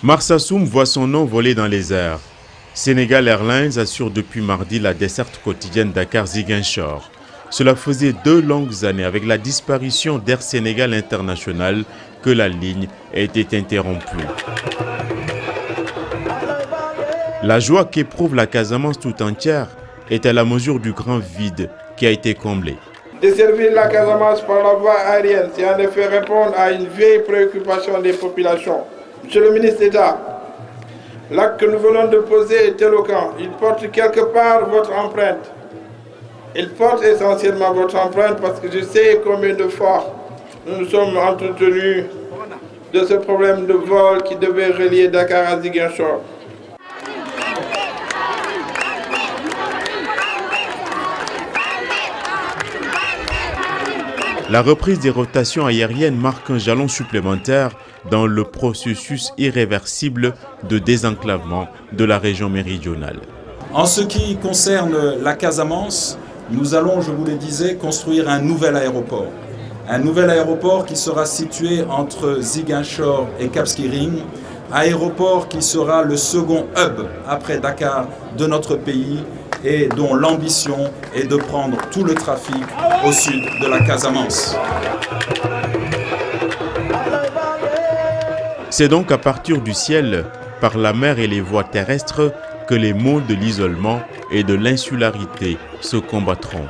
Marsassoum voit son nom voler dans les airs. Sénégal Airlines assure depuis mardi la desserte quotidienne Dakar-Ziguinchor. Cela faisait 2 longues années avec la disparition d'Air Sénégal International que la ligne a été interrompue. La joie qu'éprouve la Casamance tout entière est à la mesure du grand vide qui a été comblé. Desservir la Casamance par la voie aérienne, c'est en effet répondre à une vieille préoccupation des populations. Monsieur le ministre d'État, l'acte que nous venons de poser est éloquent. Il porte quelque part votre empreinte. Il porte essentiellement votre empreinte parce que je sais combien de fois nous nous sommes entretenus de ce problème de vol qui devait relier Dakar à Ziguinchor. La reprise des rotations aériennes marque un jalon supplémentaire dans le processus irréversible de désenclavement de la région méridionale. En ce qui concerne la Casamance, nous allons, je vous le disais, construire un nouvel aéroport. Un nouvel aéroport qui sera situé entre Ziguinchor et Cap Skirring, aéroport qui sera le second hub après Dakar de notre pays et dont l'ambition est de prendre tout le trafic au sud de la Casamance. C'est donc à partir du ciel, par la mer et les voies terrestres, que les maux de l'isolement et de l'insularité se combattront.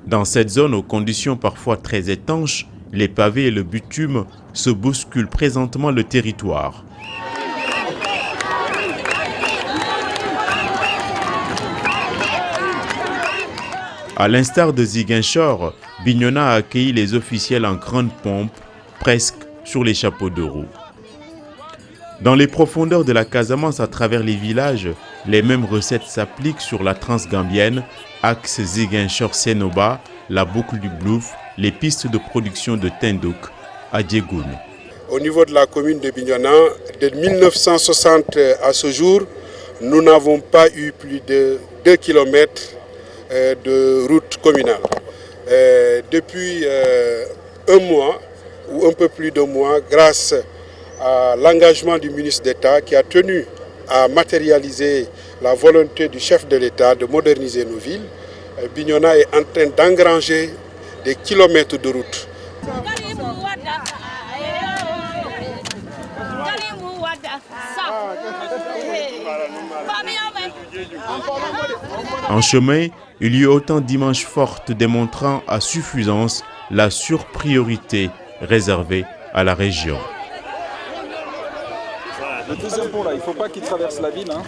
Dans cette zone aux conditions parfois très étanches, les pavés et le bitume se bousculent présentement le territoire. À l'instar de Ziguinchor, Bignona a accueilli les officiels en grande pompe, presque sur les chapeaux de roue. Dans les profondeurs de la Casamance, à travers les villages, les mêmes recettes s'appliquent sur la transgambienne, axe Ziguinchor-Sénoba, la boucle du Blouf, les pistes de production de Tindouk à Diegoune. Au niveau de la commune de Bignona, de 1960 à ce jour, nous n'avons pas eu plus de 2 km de route communale. Depuis un mois ou un peu plus d'un mois, grâce à l'engagement du ministre d'État qui a tenu à matérialiser la volonté du chef de l'État de moderniser nos villes, Bignona est en train d'engranger des kilomètres de route. En chemin, il y eut autant d'images fortes démontrant à suffisance la surpriorité réservée à la région. Le deuxième pont là, il ne faut pas qu'il traverse la ville. Hein.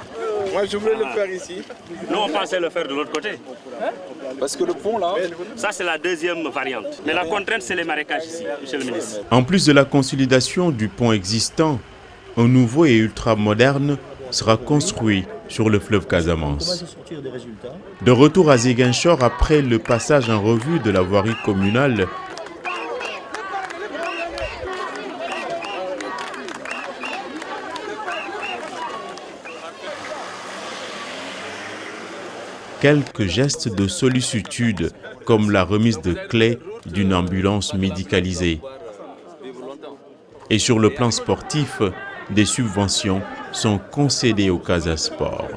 Moi je voulais le faire ici. Nous on pensait le faire de l'autre côté. Parce que le pont là... Ça c'est la deuxième variante. Mais la contrainte c'est les marécages ici, monsieur le ministre. En plus de la consolidation du pont existant, un nouveau et ultra-moderne sera construit sur le fleuve Casamance. De retour à Ziguinchor après le passage en revue de la voirie communale, quelques gestes de sollicitude comme la remise de clés d'une ambulance médicalisée. Et sur le plan sportif, des subventions sont concédées au Casasport.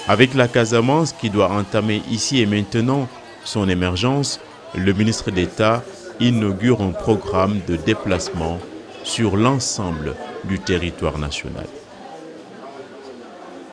Avec la Casamance qui doit entamer ici et maintenant son émergence, le ministre d'État inaugure un programme de déplacement sur l'ensemble du territoire national.